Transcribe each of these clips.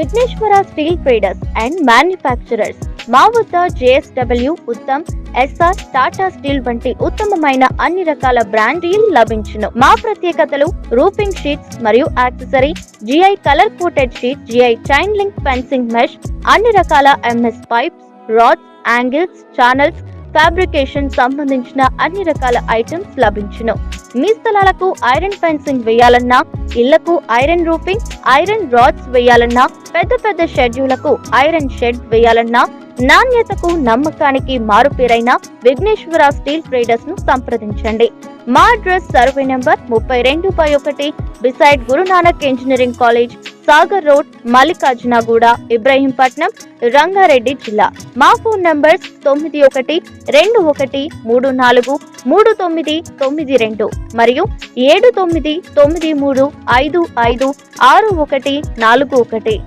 Vighneshwara steel traders and manufacturers. మా వద్ద JSW, Uttam, SR, Tata steel వంటి ఉత్తమమైన అన్ని రకాల బ్రాండ్ స్టీల్ లభించును. మా ప్రత్యేకతలు రూఫింగ్ షీట్స్ మరియు accessory, GI colour coated sheet, GI chain link fencing mesh, అన్ని రకాల MS pipes, rods, angles, channels, fabrication సంబంధించిన అన్ని రకాల ఐటమ్స్ లభించును. మీ స్థలాలకు ఐరన్ ఫెన్సింగ్ వేయాలన్నా, ఇళ్లకు ఐరన్ రూఫింగ్, ఐరన్ రాడ్స్ వేయాలన్నా, పెద్ద పెద్ద షెడ్యూలకు ఐరన్ షెడ్ వేయాలన్నా, నాణ్యతకు నమ్మకానికి మారుపేరైన విఘ్నేశ్వర స్టీల్ ట్రేడర్స్ ను సంప్రదించండి. మా address survey number 32/1 beside Guru Nanak engineering college, Sagar road, Mallikarjunaguda, Ibrahimpatnam, Rangareddy జిల్లా. మా ఫోన్ నంబర్స్ 9112343992 మరియు 7993556141.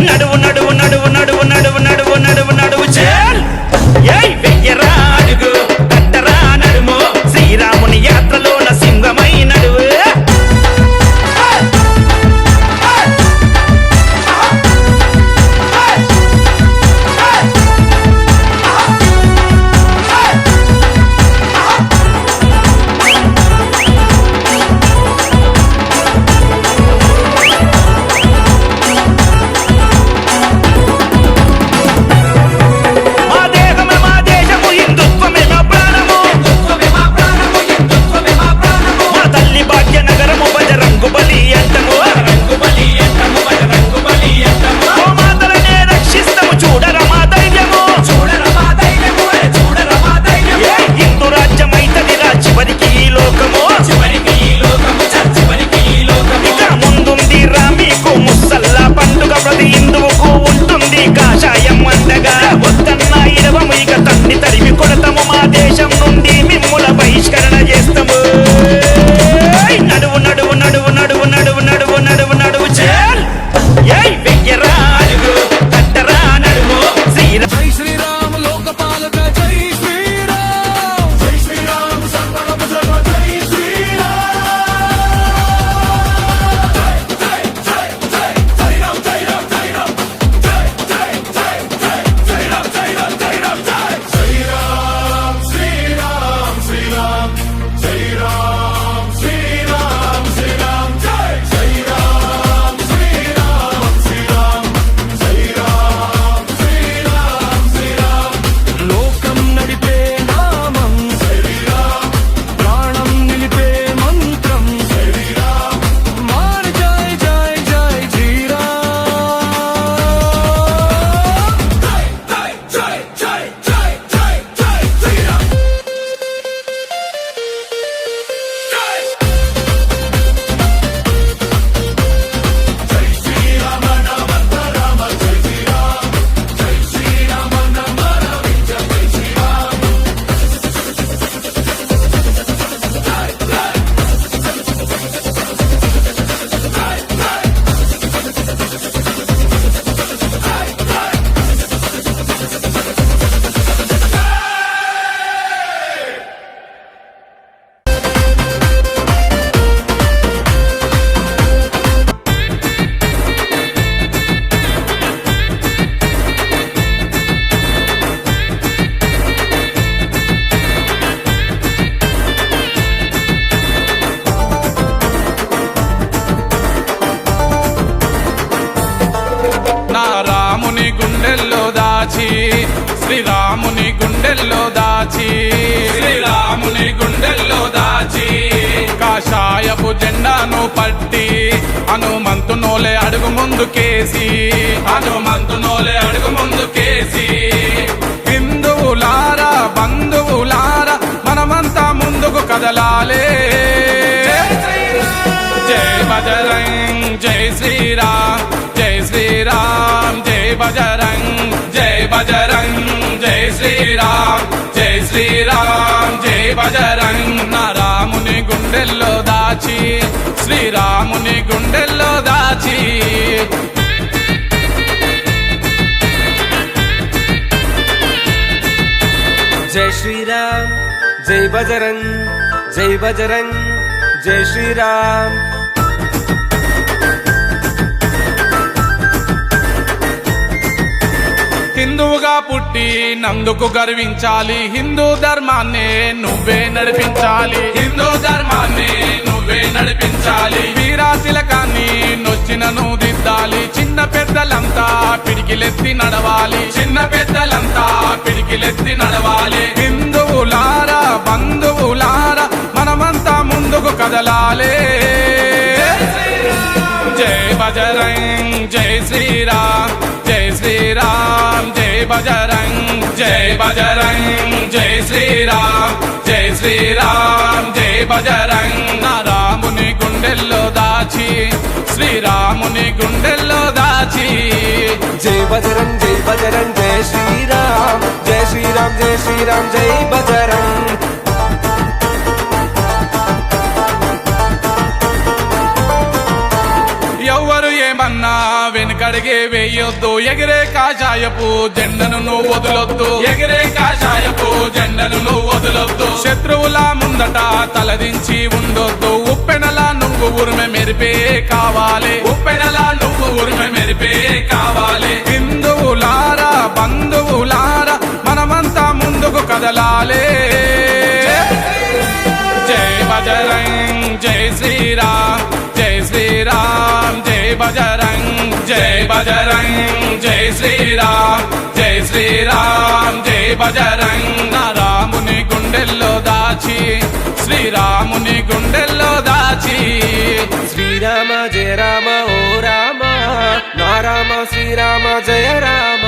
నడువు నడువు నడువు నడువు నడువు నడువు నడువు నడువు చేల్ ఏయ్ వెయ్యరా గుండెల్లో దాచి శ్రీరాముని గుండెల్లో దాచి కాషాయపు జెండాను పట్టి హనుమంతునోలే అడుగు ముందుకేసి హనుమంతునోలే అడుగు ముందుకేసి హిందువులారా బంధువులారా మనమంతా ముందుకు కదలాలే జై బజరంగ్ జై శ్రీరామ్ జై శ్రీరామ్ జై బజరంగ్ జై బజరంగ్ జై శ్రీరామ్ జై శ్రీరామ్ జై బజరంగ్ నా రాముని గుండెల్లో దాచి శ్రీరాముని గుండెల్లో దాచి జై శ్రీరామ్ జై బజరంగ్ జై బజరంగ్ జై శ్రీరామ్ హిందువుగా పుట్టి నందుకు గర్వించాలి హిందూ ధర్మాన్నే నువ్వే నడిపించాలి హిందూ ధర్మాన్నే నువ్వే నడిపించాలి వీరాతిలకాన్ని నొచ్చినను దిద్దాలి చిన్న పెద్దలంతా పిడికిలెత్తి నడవాలి చిన్న పెద్దలంతా పిడికిలెత్తి నడవాలి హిందువులారా బంధువులారా మనమంతా ముందుకు కదలాలే జై బజరంగ్ జై శ్రీరామ్ జై శ్రీరామ్ జై బజరంగ్ జై బజరంగ్ జై శ్రీరామ్ జై శ్రీరామ్ జై బజరంగ్ నా రాముని గుండెల్లో దాచి శ్రీరాముని గుండెల్లో దాచి జై బజరంగ్ జై శ్రీరామ్ జై శ్రీరామ్ జై శ్రీరామ్ జై బజరంగ్ ఎవ్వరు ఏమన్నా వెనుకడిగే వేయొద్దు ఎగిరే కాషాయపు జెండను నువ్వు వదలొద్దు ఎగిరే కాషాయపు జెండను నువ్వు వదలొద్దు శత్రువుల ముందట తలదించి ఉండొద్దు ఉప్పెనలా నువ్వు ఉరిమె మెరిపే కావాలి ఉప్పెనలా నువ్వు ఉరిమె మెరిపే కావాలి హిందువులారా బంధువులారా మనమంతా ముందుకు కదలాలే జై బజరంగ్ జై శ్రీరామ్ జై శ్రీరామ్ జై బజరంగ్ జై బజరంగ్ జై శ్రీరామ్ జై శ్రీరామ్ జై బజరంగ్ నా రాముని గుండెల్లో దాచి శ్రీరాముని గుండెల్లో దాచి శ్రీరామ జయ రామ ఓ రామ నా రామ శ్రీరామ జయ రామ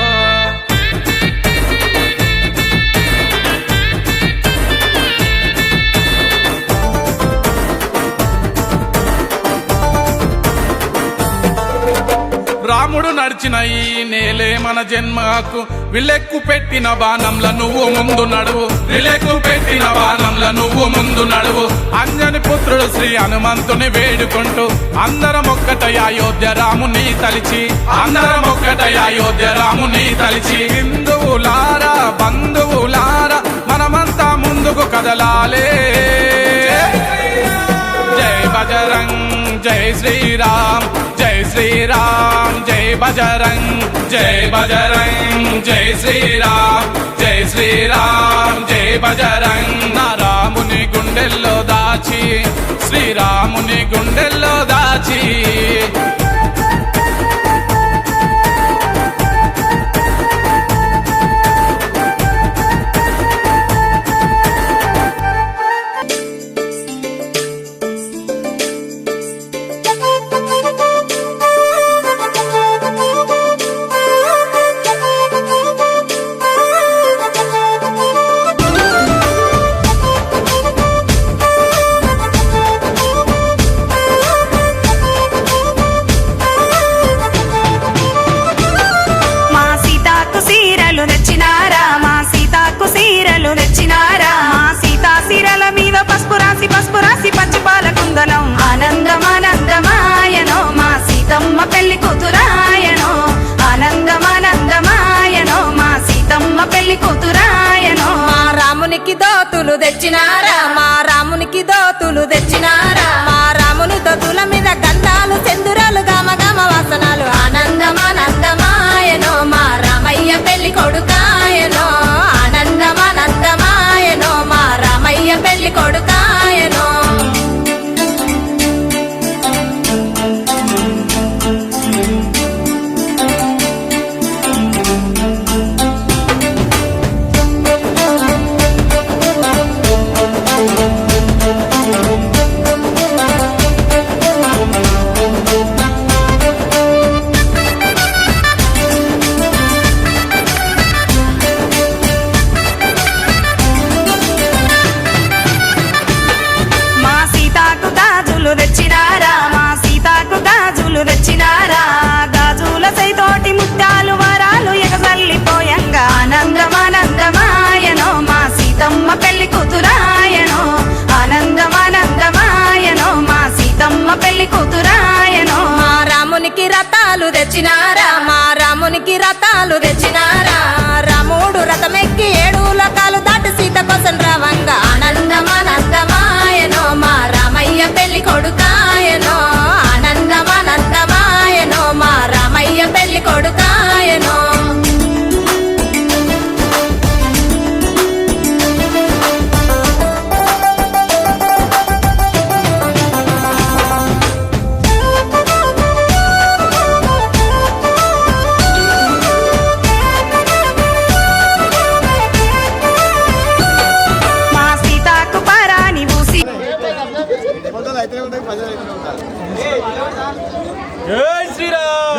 రాముడు నడిచిన ఈ నేలే మన జన్మకు విలెక్కు పెట్టిన బాణంల నువ్వు ముందు నడువు విలెక్కు పెట్టిన బాణంల నువ్వు ముందు నడువు అంజని పుత్రుడు శ్రీ హనుమంతుని వేడుకుంటూ అందరం ఒక్కటై అయోధ్య రాముని తలిచి అందరం ఒక్కటై అయోధ్య రాముని తలిచి హిందువులారా బంధువులారా మనమంతా ముందుకు కదలాలే జై బజరంగ్ జై శ్రీరామ్ జై శ్రీరామ్ జై బజరంగ్ జై బజరంగ్ జై శ్రీరామ్ జై శ్రీరామ్ జై బజరంగ్ నా రాముని గుండెల్లో దాచి శ్రీరాముని గుండెల్లో దాచి రామునికి దోతులు తెచ్చినారా మా రామునికి దోతులు తెచ్చినారా మా రాముని దోతుల మీద గంధాలు సెందురాలు గమ గమ వాసనాలు ఆనందమానందమాయనో మా రామయ్య పెళ్లి కొడుకాయనో ఆనందమానందమాయనో మా రామయ్య పెళ్లి కొడుకాయనో తెచ్చినారా మా రామునికి రథాలు తెచ్చినారా రాముడు రథమెక్కి 7 లోకాలు దాటి సీత కోసం రావంగా ఆనందమానందమాయనో మా రామయ్య పెళ్లి కొడుకాయనో ఆనందమానందమాయనో మా రామయ్య పెళ్లి కొడుకాయనో మా సీతాకు పరాని ఊసి జై Sriram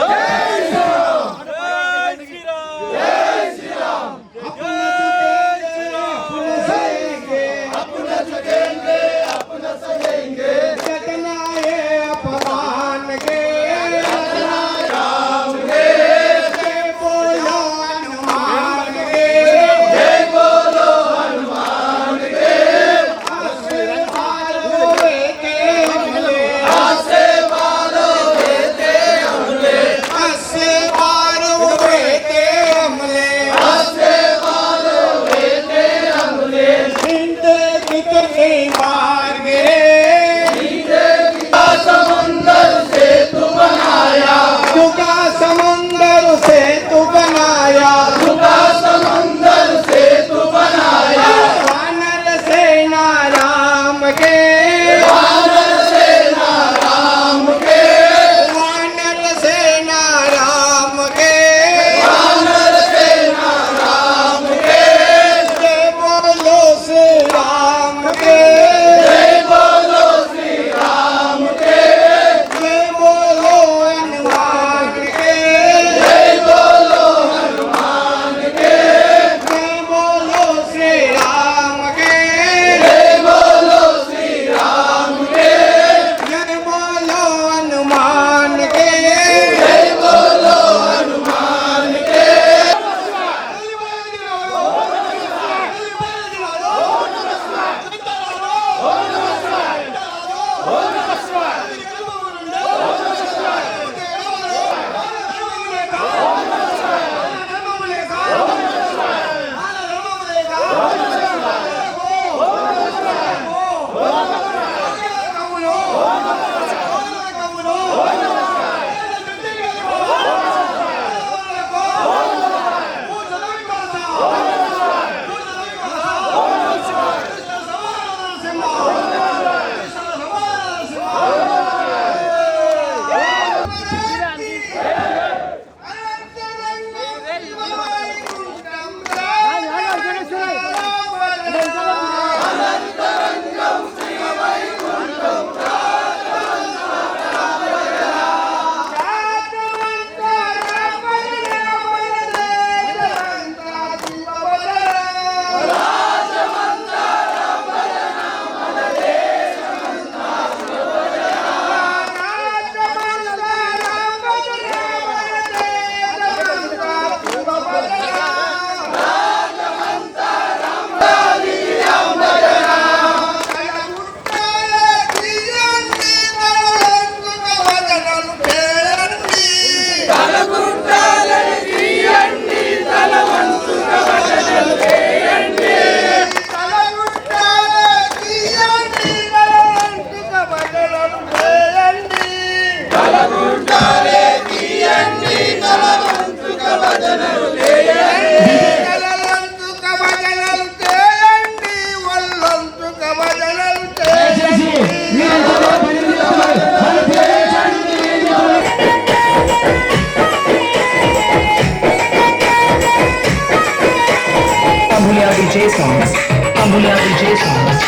DJ songs. Ambulia DJ songs.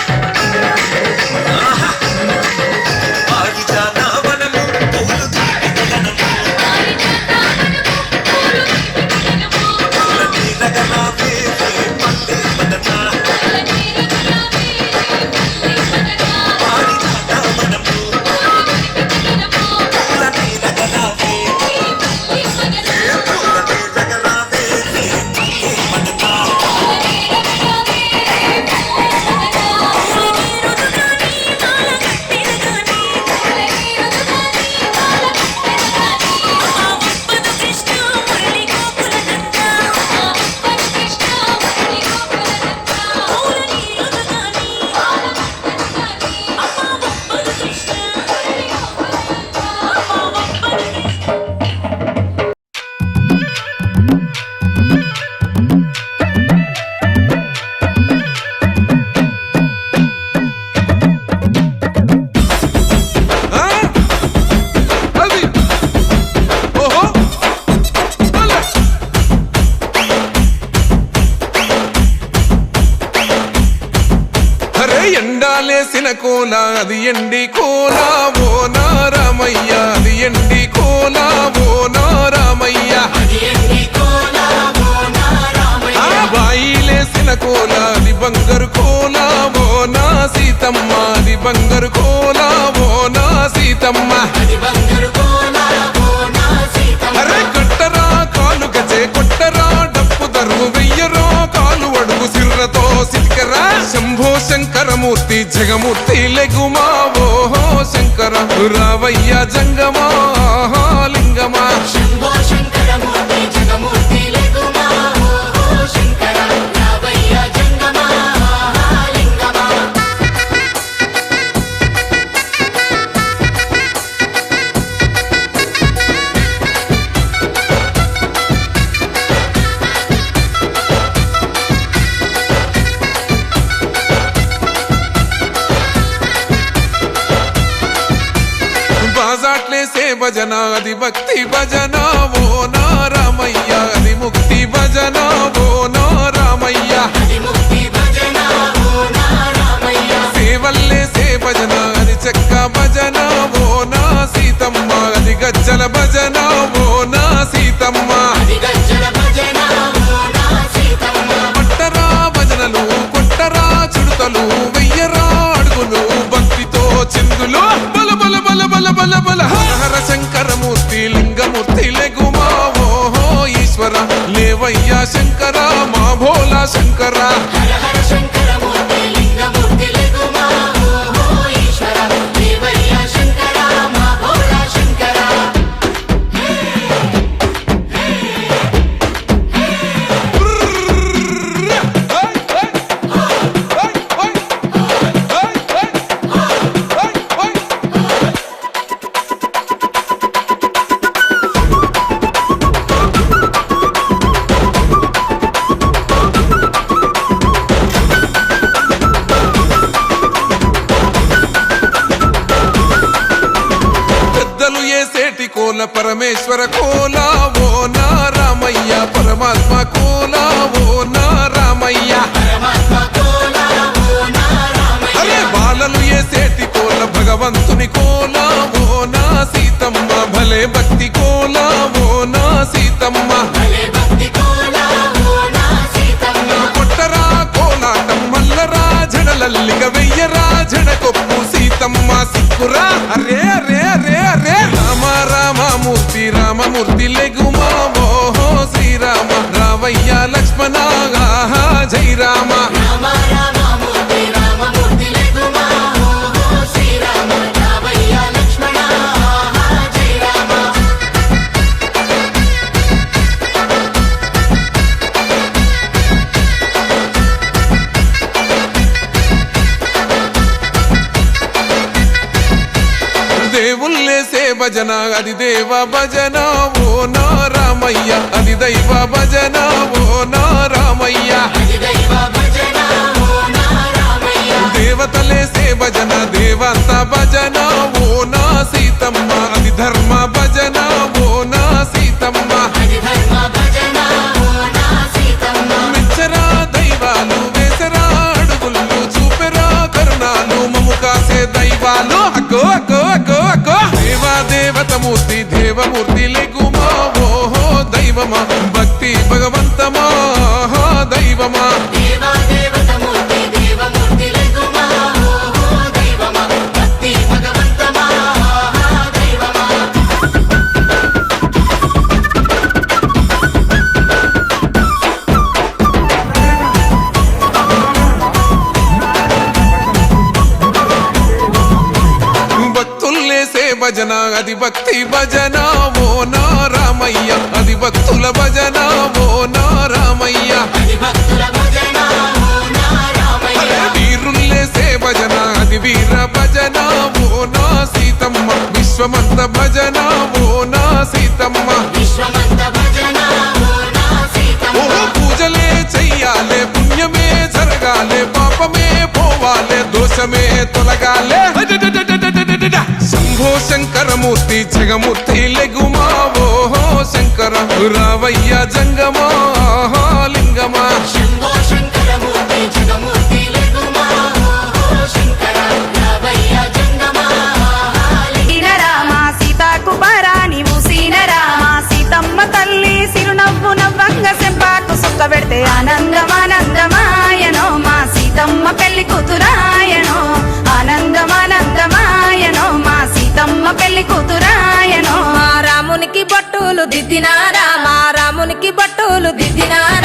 Oh సేవలేసిన కోల అది ఎండి కోల ఓ నారామయ్య అది ఎండి కోల ఓ నారామయ్య ఆ బాయిలేసిన కోల అది బంగారు కోల ఓ నా సీతమ్మ అది బంగారు కోల ఓ నా సీతమ్మ అరే కట్టరా కాలు గజే కొట్టరా డప్పు దరువు వెయ్యరో కాలు అడుగు సిర్రతో సిటికరా శంభో శంకరమూర్తి జగమూర్తి లెగుమా ఓహో శంకర రావయ్య జంగమా లింగమా బాజాట్లేసే భజన అది భక్తి భజన ఓ నారామయ్య అది ముక్తి భజన ఓ నారామయ్య సేవల్లేసే భజన అది చెక్క భజన ఓ నా సీతమ్మ అది గజ్జల భజన ఓ నా సీతమ్మ పట్టరా భజనలు కొట్టరా చుడతలు వెయ్యరా అడుగులు భక్తితో చిందులు బల బల బల బల బల బల హర హర శంకరమూర్తి లింగమూర్తి లెగుమా ఓహో ఈశ్వర లేవయ్యా శంకర మా భోలా శంకర సేటి కోల పరమేశ్వర కోల ఓ నారామయ్య పరమాత్మ కోల ఓ నారామయ్య అరే బాలలు ఏ సేటి కోల భగవంతుని కోల ఓ నా సీతమ్మ భలే భక్తి కోల ఓ నా సీతమ్మ కొట్టరా కోలాటం మల్లరా జడలల్లిగ వెయ్యరా జడకొప్పు సీతమ్మ సిక్కురా అరే అరే అరే అరే రామ రామమూర్తి రామమూర్తి లెగుమా ఓహో శ్రీరామ రావయ్య లక్ష్మణ ఆహా జై రామ దేవుళ్ళేసే భజన అది దేవ భజన ఓ నారామయ్య అది దైవ భజన ఓ నారామయ్య దేవతలేసే భజన దేవంత భజన ఓ నా సీతమ్మ అది ధర్మ భజన ఓ నా సీతమ్మ మెచ్చరా దైవాలు వేసరా అడుగులు చూపెరా కరుణాలు మము కాసే దైవాలు అగ్గో అగ్గో అగ్గో అగ్గో దేవా దేవత మూర్తి దేవమూర్తి లెగుమా ఓహో దైవమా భక్తి భగవంతమా దైవమా భజన అది భక్తి భజన ఓ నారామయ్య అది భక్తుల భజన ఓ నారామయ్య వీరుల్లేసే భజన అది వీర భజన ఓ నా సీతమ్మ విశ్వమంత భజన ఓ నా సీతమ్మ ఓ పూజలే చెయ్యాలే పుణ్యమే జరగాలే పాపమే పోవాలే దోషమే తొలగాలే శంభో శంకరమూర్తి జగమూర్తి లెగుమా ఓహో శంకర రావయ్య జంగమా లింగమా శంభో శంకరమూర్తి జగమూర్తి లెగుమా ఓహో శంకర దిద్దినారా మా రామునికి బొట్టులు దిద్దినారా